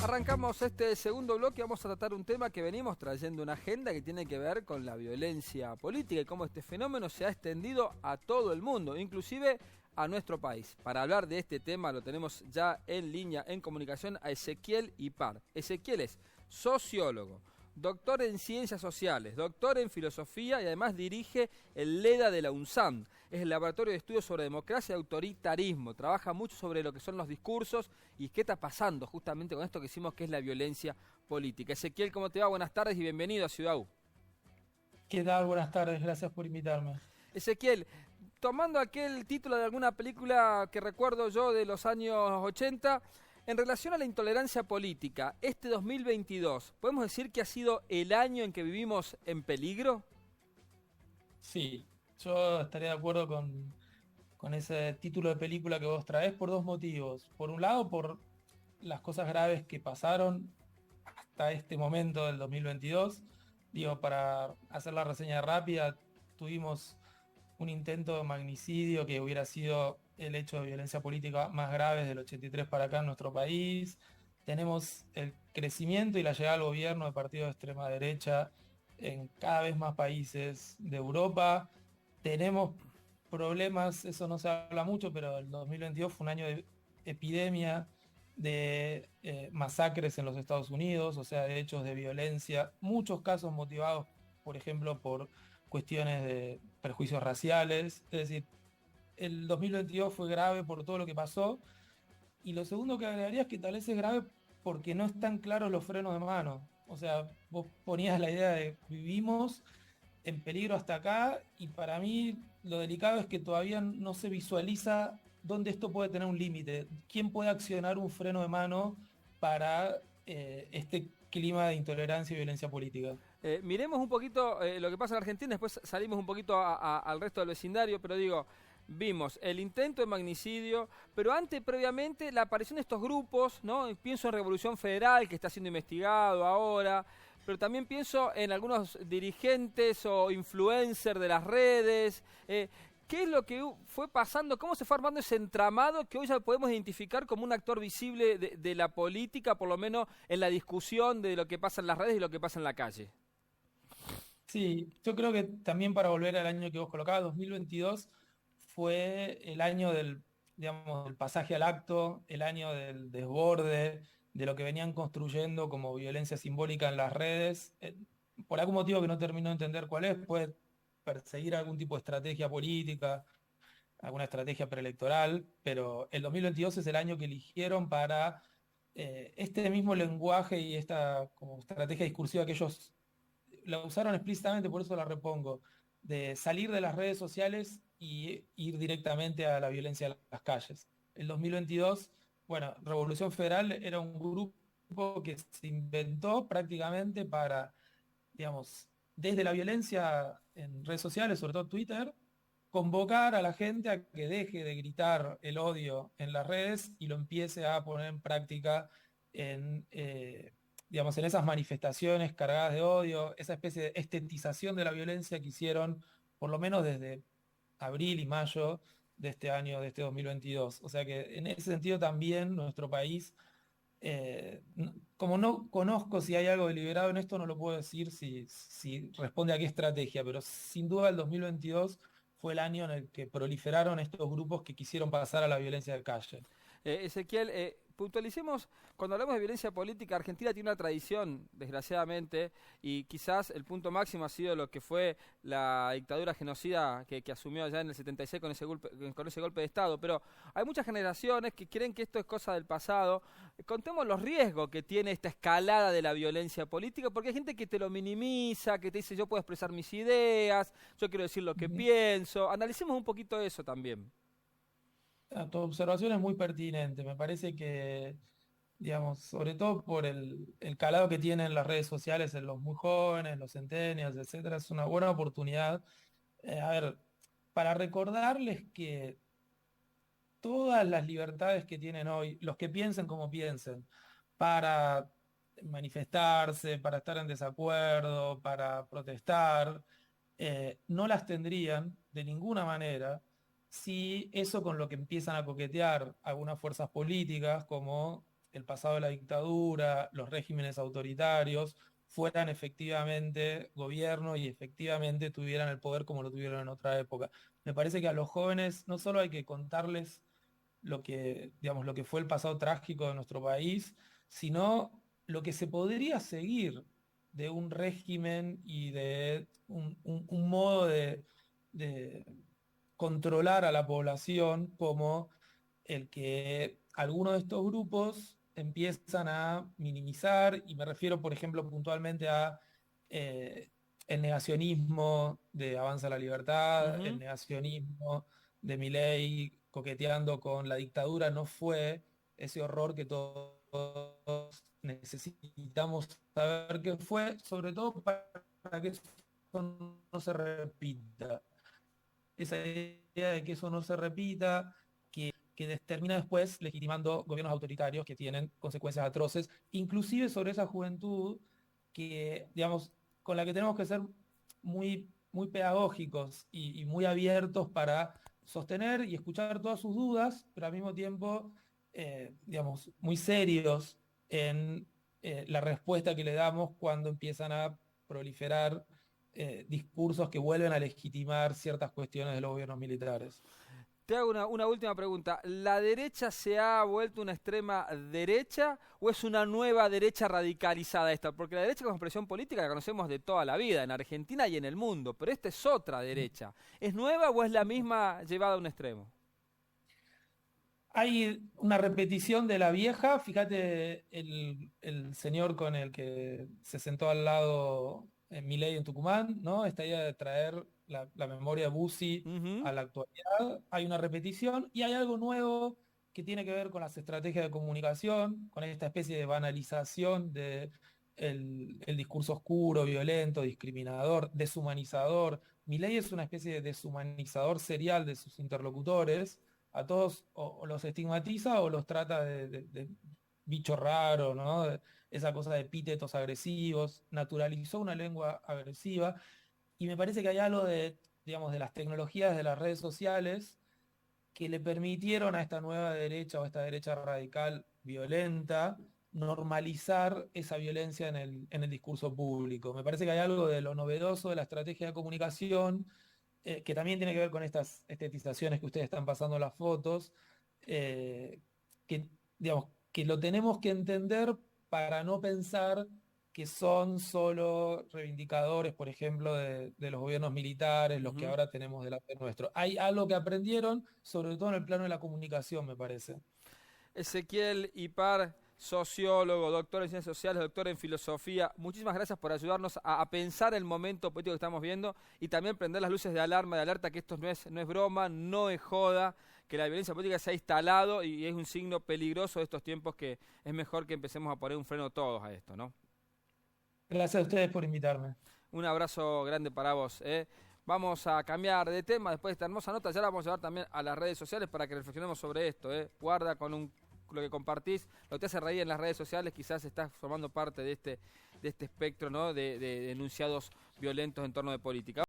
Arrancamos este segundo bloque, vamos a tratar un tema que venimos trayendo una agenda que tiene que ver con la violencia política y cómo este fenómeno se ha extendido a todo el mundo, inclusive a nuestro país. Para hablar de este tema lo tenemos ya en línea, en comunicación, a Ezequiel Ipar. Ezequiel es sociólogo, doctor en Ciencias Sociales, doctor en Filosofía y además dirige el LEDA de la UNSAM. Es el Laboratorio de Estudios sobre Democracia y Autoritarismo. Trabaja mucho sobre lo que son los discursos y qué está pasando justamente con esto que decimos que es la violencia política. Ezequiel, ¿cómo te va? Buenas tardes y bienvenido a Ciudad U. ¿Qué tal? Buenas tardes, gracias por invitarme. Ezequiel, tomando aquel título de alguna película que recuerdo yo de los años 80, en relación a la intolerancia política, este 2022, ¿podemos decir que ha sido el año en que vivimos en peligro? Sí, yo estaría de acuerdo con ese título de película que vos traés por dos motivos. Por un lado, por las cosas graves que pasaron hasta este momento del 2022. Digo, para hacer la reseña rápida, tuvimos un intento de magnicidio que hubiera sido el hecho de violencia política más grave del 83 para acá en nuestro país. Tenemos el crecimiento y la llegada al gobierno de partidos de extrema derecha en cada vez más países de Europa. Tenemos problemas, eso no se habla mucho, pero el 2022 fue un año de epidemia, de masacres en los Estados Unidos, o sea, de hechos de violencia, muchos casos motivados, por ejemplo, por cuestiones de perjuicios raciales. Es decir, el 2022 fue grave por todo lo que pasó. Y lo segundo que agregaría es que tal vez es grave porque no están claros los frenos de mano. O sea, vos ponías la idea de vivimos en peligro hasta acá, y para mí lo delicado es que todavía no se visualiza dónde esto puede tener un límite. ¿Quién puede accionar un freno de mano para este clima de intolerancia y violencia política? Miremos un poquito lo que pasa en Argentina, después salimos un poquito al resto del vecindario, pero digo, vimos el intento de magnicidio, pero antes, previamente, la aparición de estos grupos, ¿no? Pienso en Revolución Federal, que está siendo investigado ahora, pero también pienso en algunos dirigentes o influencers de las redes. ¿Qué es lo que fue pasando? ¿Cómo se fue armando ese entramado que hoy ya podemos identificar como un actor visible de la política, por lo menos en la discusión de lo que pasa en las redes y lo que pasa en la calle? Sí, yo creo que también, para volver al año que vos colocabas, 2022 fue el año del, digamos, del pasaje al acto, el año del desborde, de lo que venían construyendo como violencia simbólica en las redes. Por algún motivo que no termino de entender cuál es, puede perseguir algún tipo de estrategia política, alguna estrategia preelectoral, pero el 2022 es el año que eligieron para este mismo lenguaje y esta como estrategia discursiva que ellos la usaron explícitamente, por eso la repongo, de salir de las redes sociales y ir directamente a la violencia de las calles. El 2022, bueno, Revolución Federal era un grupo que se inventó prácticamente para, digamos, desde la violencia en redes sociales, sobre todo Twitter, convocar a la gente a que deje de gritar el odio en las redes y lo empiece a poner en práctica en, digamos, en esas manifestaciones cargadas de odio, esa especie de estetización de la violencia que hicieron por lo menos desde abril y mayo de este año, de este 2022. O sea que en ese sentido también nuestro país, como no conozco si hay algo deliberado en esto, no lo puedo decir si responde a qué estrategia, pero sin duda el 2022 fue el año en el que proliferaron estos grupos que quisieron pasar a la violencia de calle. Ezequiel, puntualicemos, cuando hablamos de violencia política, Argentina tiene una tradición, desgraciadamente, y quizás el punto máximo ha sido lo que fue la dictadura genocida que asumió allá en el 76 con ese golpe de Estado, pero hay muchas generaciones que creen que esto es cosa del pasado. Contemos los riesgos que tiene esta escalada de la violencia política, porque hay gente que te lo minimiza, que te dice yo puedo expresar mis ideas, yo quiero decir lo que pienso. Analicemos un poquito eso también. Tu observación es muy pertinente. Me parece que, digamos, sobre todo por el calado que tienen las redes sociales en los muy jóvenes, los centennials, etcétera, es una buena oportunidad. A ver, para recordarles que todas las libertades que tienen hoy, los que piensen como piensen, para manifestarse, para estar en desacuerdo, para protestar, no las tendrían de ninguna manera si eso con lo que empiezan a coquetear algunas fuerzas políticas como el pasado de la dictadura, los regímenes autoritarios, fueran efectivamente gobierno y efectivamente tuvieran el poder como lo tuvieron en otra época. Me parece que a los jóvenes no solo hay que contarles lo que, digamos, lo que fue el pasado trágico de nuestro país, sino lo que se podría seguir de un régimen y de un modo de controlar a la población como el que algunos de estos grupos empiezan a minimizar, y me refiero, por ejemplo, puntualmente a el negacionismo de Avanza la Libertad, el negacionismo de Milei coqueteando con la dictadura. No fue ese horror que todos necesitamos saber que fue, sobre todo para que eso no se repita. Esa idea de que eso no se repita, que termina después legitimando gobiernos autoritarios que tienen consecuencias atroces, inclusive sobre esa juventud que, digamos, con la que tenemos que ser muy pedagógicos y muy abiertos para sostener y escuchar todas sus dudas, pero al mismo tiempo, digamos, muy serios en la respuesta que le damos cuando empiezan a proliferar discursos que vuelven a legitimar ciertas cuestiones de los gobiernos militares. Te hago una última pregunta. ¿La derecha se ha vuelto una extrema derecha o es una nueva derecha radicalizada esta? Porque la derecha como expresión política la conocemos de toda la vida, en Argentina y en el mundo, pero esta es otra derecha. ¿Es nueva o es la misma llevada a un extremo? Hay una repetición de la vieja. Fíjate el señor con el que se sentó al lado en Milei en Tucumán, ¿no? Esta idea de traer la memoria de Bussi a la actualidad. Hay una repetición y hay algo nuevo que tiene que ver con las estrategias de comunicación, con esta especie de banalización de el discurso oscuro, violento, discriminador, deshumanizador. Milei es una especie de deshumanizador serial de sus interlocutores. A todos o los estigmatiza o los trata de bicho raro, ¿no? Esa cosa de epítetos agresivos, naturalizó una lengua agresiva, y me parece que hay algo de, digamos, de las tecnologías de las redes sociales que le permitieron a esta nueva derecha o a esta derecha radical violenta normalizar esa violencia en el discurso público. Me parece que hay algo de lo novedoso de la estrategia de comunicación, que también tiene que ver con estas estetizaciones que ustedes están pasando en las fotos, que, digamos, que lo tenemos que entender para no pensar que son solo reivindicadores, por ejemplo, de los gobiernos militares, los que ahora tenemos delante nuestro. Hay algo que aprendieron, sobre todo en el plano de la comunicación, me parece. Ezequiel Ipar, sociólogo, doctor en ciencias sociales, doctor en filosofía, muchísimas gracias por ayudarnos a pensar el momento político que estamos viendo y también prender las luces de alarma, de alerta, que esto no es broma, no es joda, que la violencia política se ha instalado y es un signo peligroso de estos tiempos, que es mejor que empecemos a poner un freno todos a esto, ¿no? Gracias a ustedes por invitarme. Un abrazo grande para vos. Vamos a cambiar de tema después de esta hermosa nota, ya la vamos a llevar también a las redes sociales para que reflexionemos sobre esto. Guarda con lo que compartís, lo que te hace reír en las redes sociales, quizás estás formando parte de este espectro, ¿no? de enunciados violentos en torno de política.